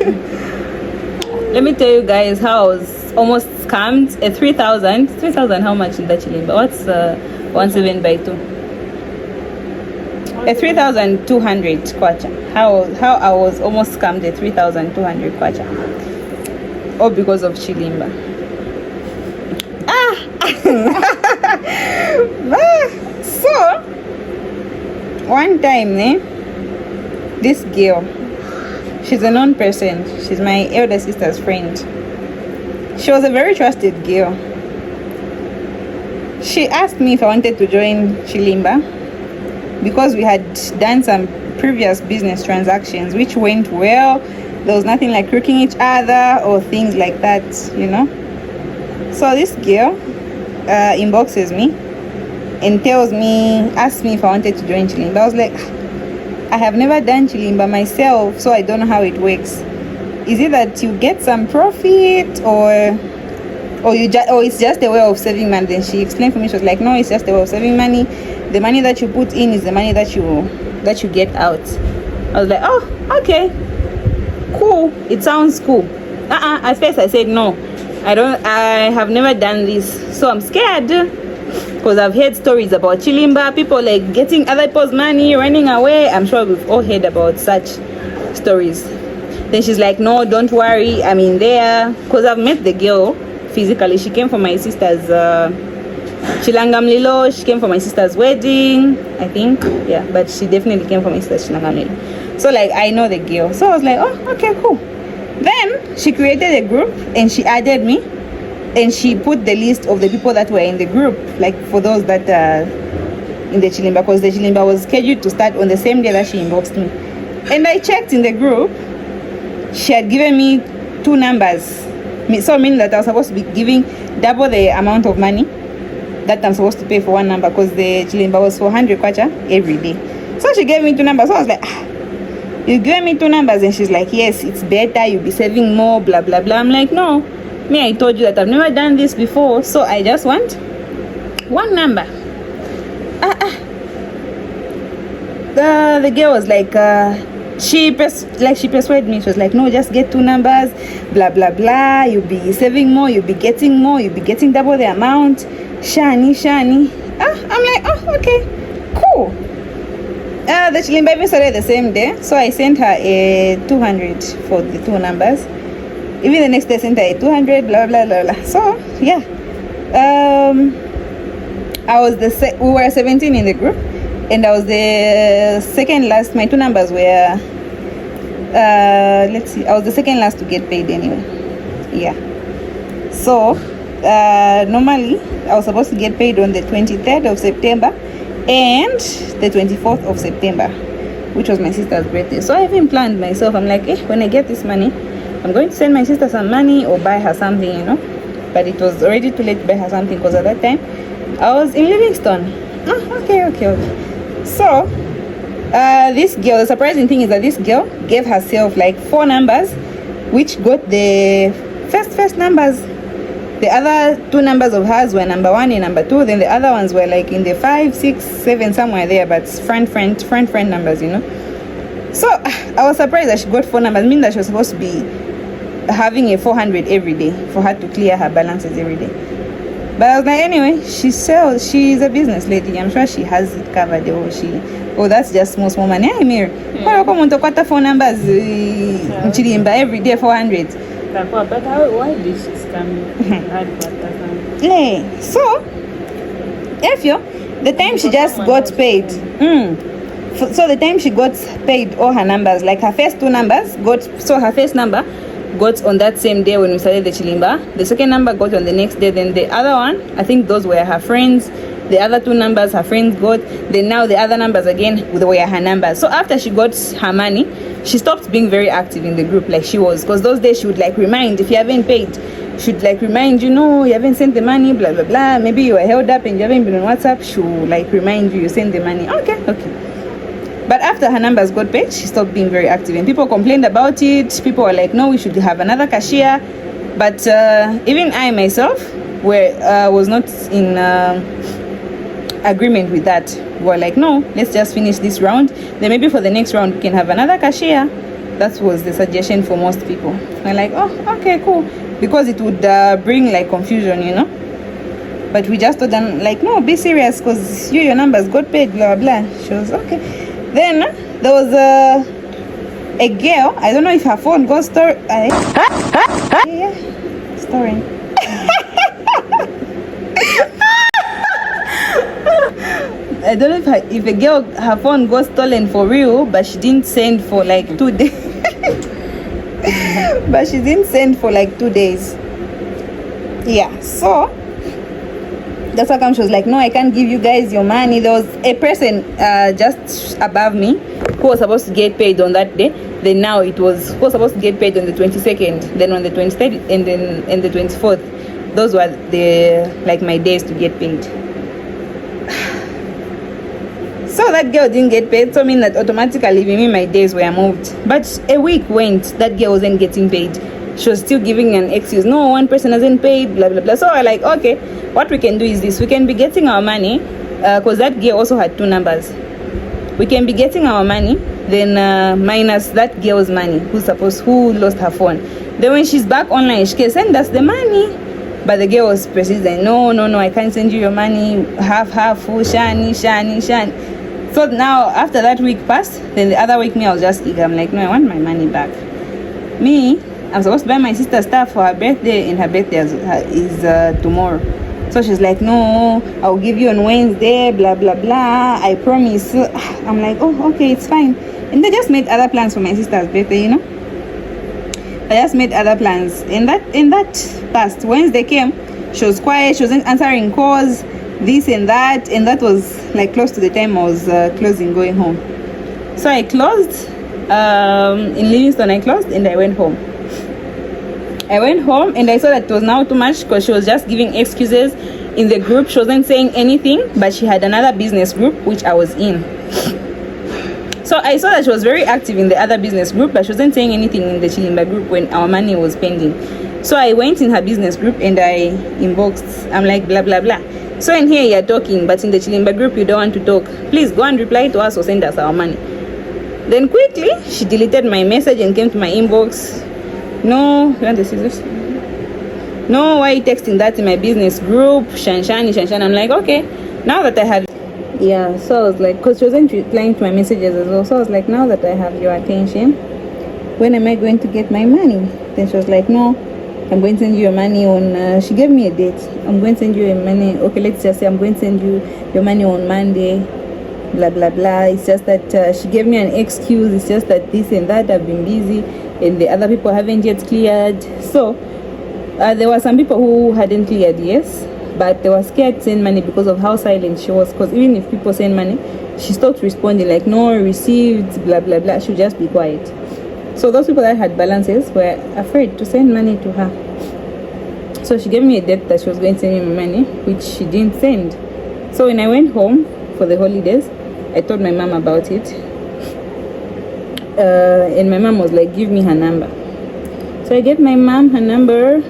Let me tell you guys how I was almost scammed. A 3,000 how much in that Chilimba? What's 17 by 2? A 3,200 kwacha. How I was almost scammed a 3,200 kwacha. All because of Chilimba. So one time, this girl, she's a known person. She's my elder sister's friend. She was a very trusted girl. She asked me if I wanted to join Chilimba because we had done some previous business transactions which went well. There was nothing like crooking each other or things like that, you know. So this girl inboxes me and asks me if I wanted to join Chilimba. I was like, I have never done Chilimba myself, so I don't know how it works. Is it that you get some profit or it's just a way of saving money? Then she explained for me. She was like, no, it's just a way of saving money. The money that you put in is the money that you get out. I was like, oh, okay, cool. It sounds cool. At first I said no. I have never done this, so I'm scared because I've heard stories about Chilimba, people like getting other people's money, running away. I'm sure we've all heard about such stories. Then she's like, no, don't worry, I'm in there. Because I've met the girl physically. She came for my sister's Chilangamlilo. She came for my sister's wedding, I think. Yeah, but she definitely came for my sister's Chilangamlilo. So like, I know the girl. So I was like, oh, okay, cool. Then she created a group and she added me. And she put the list of the people that were in the group, like for those that in the Chilimba, because the Chilimba was scheduled to start on the same day that she inboxed me. And I checked in the group. She had given me 2 numbers, so meaning that I was supposed to be giving double the amount of money that I'm supposed to pay for one number, because the Chilimba was 400 kwacha every day. So she gave me 2 numbers. So I was like, you gave me 2 numbers? And she's like, yes, it's better, you'll be saving more, blah blah blah. I'm like, no, I told you that I've never done this before, so I just want 1 number. The girl was like, she persuaded me. She was like, no, just get 2 numbers, blah blah blah, you'll be saving more, you'll be getting double the amount. Shani. I'm like, oh, okay, cool. The Chilimba even started the same day, so I sent her a 200 for the 2 numbers. Even the next day I sent her a 200, blah blah blah blah. So yeah, we were 17 in the group, and I was the second last. My 2 numbers were I was the second last to get paid anyway. Yeah. So normally I was supposed to get paid on the 23rd of September and the 24th of September, which was my sister's birthday. So I even planned myself. I'm like, when I get this money, I'm going to send my sister some money or buy her something, you know. But it was already too late to buy her something because at that time I was in Livingston. Okay. So this girl, the surprising thing is that this girl gave herself like 4 numbers, which got the first numbers. The other 2 numbers of hers were number 1 and number 2. Then the other ones were like in the 5, 6, 7, somewhere there, but friend numbers, you know. So I was surprised that she got 4 numbers, meaning that she was supposed to be having a 400 every day for her to clear her balances every day. But I was like, anyway, she's a business lady. I'm sure she has it covered. That's just small money. I mean, come to 4 numbers Chilimba every day, 400. But why did she scam you? So the time she just got paid. So the time she got paid all her numbers, like her first 2 numbers her first number got on that same day when we started the Chilimba. The second number got on the next day. Then the other one, I think those were her friends. The other 2 numbers her friends got. Then now the other numbers again were her numbers. So after she got her money, she stopped being very active in the group like she was, because those days she would like remind, if you haven't paid, she'd like remind you, no, you haven't sent the money, blah blah blah. Maybe you were held up and you haven't been on WhatsApp, she'll like remind you send the money. Okay. But after her numbers got paid, she stopped being very active, and people complained about it. People were like, no, we should have another cashier. But even I myself was not in agreement with that. We were like, no, let's just finish this round, then maybe for the next round we can have another cashier. That was the suggestion for most people. I'm like, oh, okay, cool, because it would bring like confusion, you know. But we just told them like, no, be serious, because your numbers got paid, blah blah. She was okay. Then there was a girl. I don't know if her phone got stolen. Yeah, stolen. I don't know if a girl, her phone got stolen for real, but she didn't send for like 2 days. But she didn't send for like 2 days. Yeah, so that's how come she was like, no, I can't give you guys your money. There was a person just above me who was supposed to get paid on that day. Then now it was who was supposed to get paid on the 22nd, then on the 23rd, and then and the 24th. Those were the like my days to get paid. So that girl didn't get paid, so I mean that automatically my days were moved. But a week went, that girl wasn't getting paid. She was still giving an excuse. No, one person hasn't paid, blah blah blah. So I like, okay, what we can do is this: we can be getting our money, because that girl also had 2 numbers. We can be getting our money, then minus that girl's money who lost her phone. Then when she's back online, she can send us the money. But the girl was persistent. No, I can't send you your money. Half, full, shiny. So now after that week passed, then the other week I was just eager. I'm like, no, I want my money back. I'm supposed to buy my sister stuff for her birthday, and her birthday is tomorrow. So she's like, no, I'll give you on Wednesday, blah blah blah, I promise. I'm like, oh, okay, it's fine. And they just made other plans for my sister's birthday, you know. I just made other plans. In that past Wednesday came, she was quiet, she wasn't answering calls, this and that was like close to the time I was closing, going home. So I closed in Livingston. I closed and I went home. And I saw that it was now too much, because she was just giving excuses in the group. She wasn't saying anything, but she had another business group which I was in. So I saw that she was very active in the other business group, but she wasn't saying anything in the Chilimba group when our money was pending. So I went in her business group and I inboxed. I'm like, blah blah blah. So in here you're talking, but in the Chilimba group you don't want to talk. Please go and reply to us or send us our money. Then quickly she deleted my message and came to my inbox. No, you want the scissors? No, why are you texting that in my business group? Shan. I'm like, okay, now that I have, yeah. So I was like, because she wasn't replying to my messages as well. So I was like, now that I have your attention, when am I going to get my money? Then she was like, no, I'm going to send you your money on, she gave me a date. I'm going to send you your money. Okay, let's just say I'm going to send you your money on Monday, blah, blah, blah. It's just that she gave me an excuse. It's just that this and that, I've been busy and the other people haven't yet cleared. So there were some people who hadn't cleared, yes, but they were scared to send money because of how silent she was. Because even if people send money, she stopped responding, like, no, received, blah, blah, blah. She would just be quiet. So those people that had balances were afraid to send money to her. So she gave me a date that she was going to send me my money, which she didn't send. So when I went home for the holidays, I told my mom about it. And my mom was like, give me her number. So I gave my mom her number.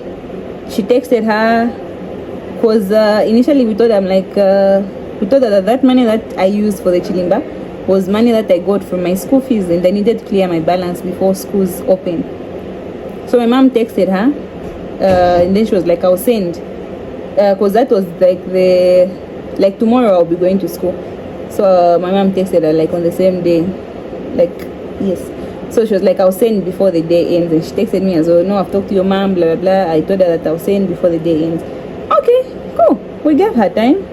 She texted her, because initially we told her, we told her that money that I used for the Chilimba was money that I got from my school fees, and I needed to clear my balance before schools open. So my mom texted her, and then she was like, I'll send, because that was like tomorrow I'll be going to school. So my mom texted her like on the same day, yes. So she was like, I'll send before the day ends. And she texted me as well, no, I've talked to your mom, blah, blah, blah. I told her that I'll send before the day ends. Okay, cool. We gave her time,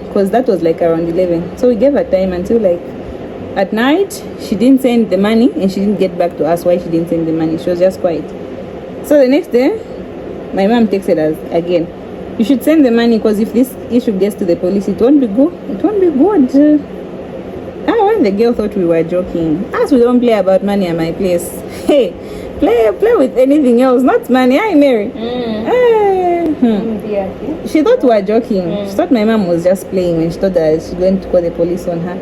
because that was like around 11. So we gave her time until like at night. She didn't send the money, and she didn't get back to us why she didn't send the money. She was just quiet. So the next day, my mom texted us again. You should send the money, because if this issue gets to the police, it won't be good. It won't be good. When the girl thought we were joking, as we don't play about money at my place. Hey, play with anything else, not money. Hi, Mary. She thought we were joking. She thought my mom was just playing when she thought that she was going to call the police on her.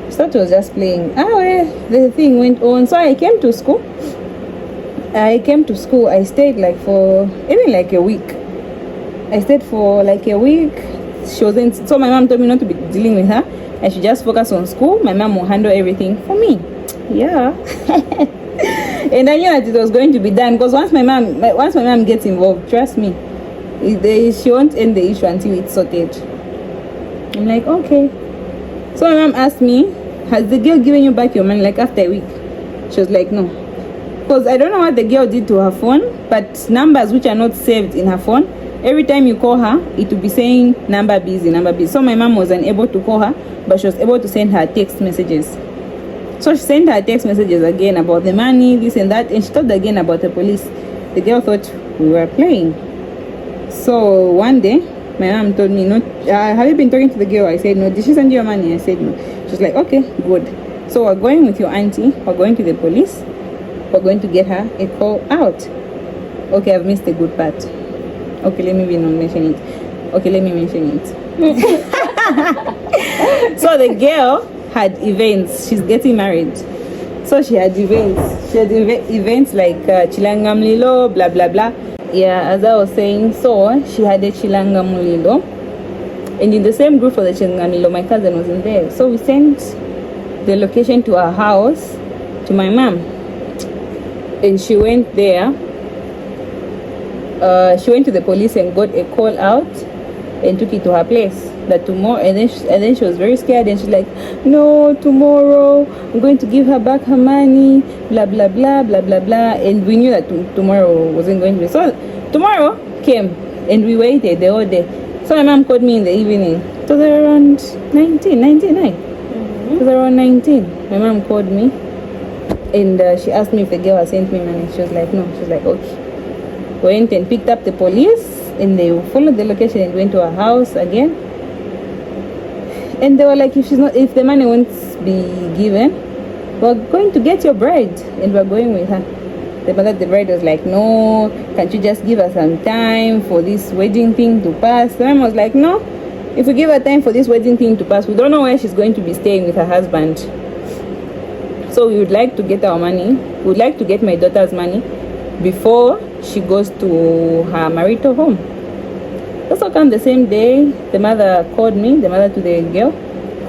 She thought she was just playing. The thing went on. So I came to school. I stayed for even like a week. I stayed for like a week. She wasn't. So my mom told me not to be dealing with her. I should just focus on school. My mom will handle everything for me. Yeah. And I knew that it was going to be done because once my mom gets involved, trust me, she won't end the issue until it's sorted. I'm like, okay. So my mom asked me, has the girl given you back your money like after a week? She was like, no. Because I don't know what the girl did to her phone, but numbers which are not saved in her phone, every time you call her, it will be saying number busy, number busy. So my mom was unable to call her, but she was able to send her text messages. So she sent her text messages again about the money, this and that, and she told again about the police. The girl thought we were playing. So one day, my mom told me, no, have you been talking to the girl? I said, no. Did she send you your money? I said, no. She was like, okay, good. So we're going with your auntie, we're going to the police, we're going to get her a call out. Okay, I've missed a good part. Okay, let me not mention it. Okay, let me mention it. So the girl had events. She's getting married. So she had events. She had events like Chilanga Mlilo, blah, blah, blah. Yeah, as I was saying, so she had a Chilanga Mlilo. And in the same group for the Chilanga Mlilo, my cousin was in there. So we sent the location to her house, to my mom. And she went there. She went to the police and got a call out and took it to her place that tomorrow, and then she was very scared, and she's like, no, tomorrow I'm going to give her back her money, blah blah blah blah blah blah. And we knew that tomorrow wasn't going to be. So tomorrow came and we waited the whole day. So my mom called me in the evening. It was around 99. It was around 19. My mom called me and she asked me if the girl had sent me money. She was like, no. She was like, okay. Went and picked up the police, and they followed the location and went to her house again. And they were like, if the money won't be given, we're going to get your bride, and we're going with her. The mother of the bride was like, no, can't you just give her some time for this wedding thing to pass? The mom was like, no, if we give her time for this wedding thing to pass, we don't know where she's going to be staying with her husband. So we would like to get our money. We would like to get my daughter's money before she goes to her marital home. Also come the same day, the mother called me, the mother to the girl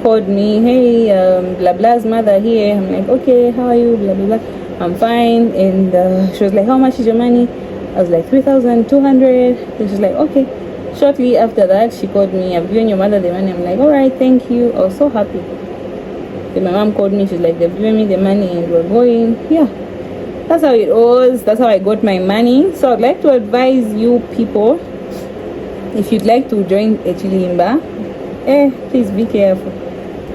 called me, hey, blah blah's mother here. I'm like, okay, how are you, blah blah blah. I'm fine. And she was like, how much is your money? I was like, 3,200. And she's like, okay. Shortly after that, she called me, I've given your mother the money. I'm like, all right, thank you. I was so happy. Then my mom called me, she's like, they've given me the money and we're going. Yeah, that's how it was. That's how I got my money. So I'd like to advise you people, if you'd like to join a Chilimba, please be careful,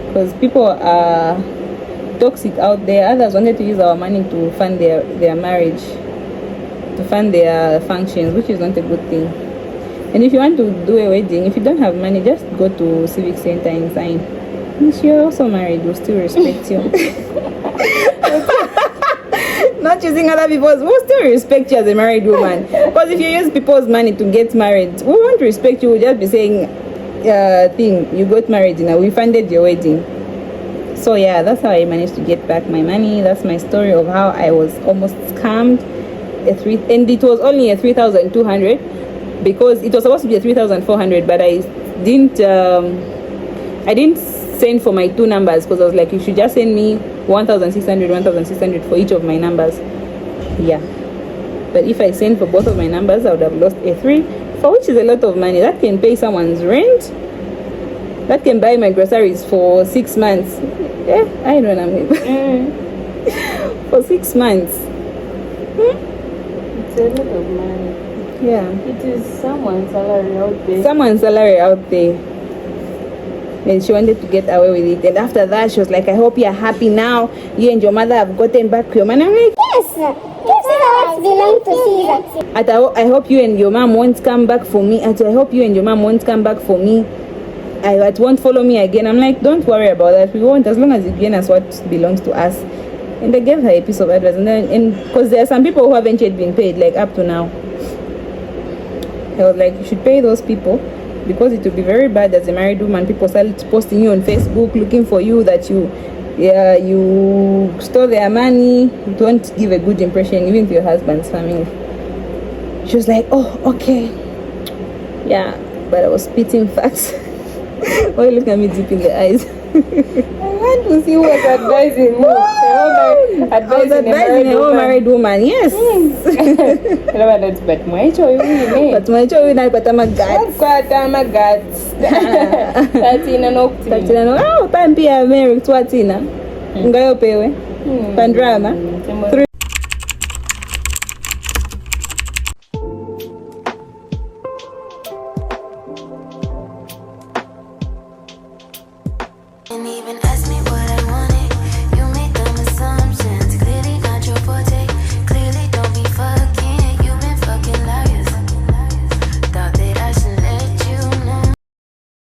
because people are toxic out there. Others wanted to use our money to fund their marriage, to fund their functions, which is not a good thing. And if you want to do a wedding, if you don't have money, just go to Civic Center and sign. If you're also married, we'll still respect you. Not using other people's, we'll still respect you as a married woman. Because if you use people's money to get married, we won't respect you. We'll just be saying, you got married, we funded your wedding. So yeah, that's how I managed to get back my money. That's my story of how I was almost scammed. And it was only a 3,200 because it was supposed to be a 3,400, but I didn't send for my two numbers because I was like, you should just send me 1,600 for each of my numbers. Yeah, but if I send for both of my numbers, I would have lost a 3, for which is a lot of money. That can pay someone's rent, that can buy my groceries for 6 months. I don't know. For 6 months. It's a lot of money. Yeah, it is someone's salary out there. And she wanted to get away with it. And after that, she was like, I hope you're happy now. You and your mother have gotten back your money. I'm like, yes, what belong to Caesar. I hope you and your mom won't come back for me. I hope you and your mom won't come back for me. I won't follow me again. I'm like, don't worry about that. We won't, as long as you gain us what belongs to us. And I gave her a piece of advice. And because there are some people who haven't yet been paid, like up to now. I was like, you should pay those people, because it will be very bad as a married woman. People start posting you on Facebook looking for you, that you stole their money. You don't give a good impression even to your husband's family. She was like, oh, okay. Yeah, but I was spitting facts. Why you looking at me deep in the eyes? I want to see who was advising you. I was advising a whole married woman. Yes. But my choice. But my choice na ipata magats. Kwata magats. Tatina nokti. Tatina no. Oh, pampia Mary twatina. Ngayo pewe. Pandrama. And even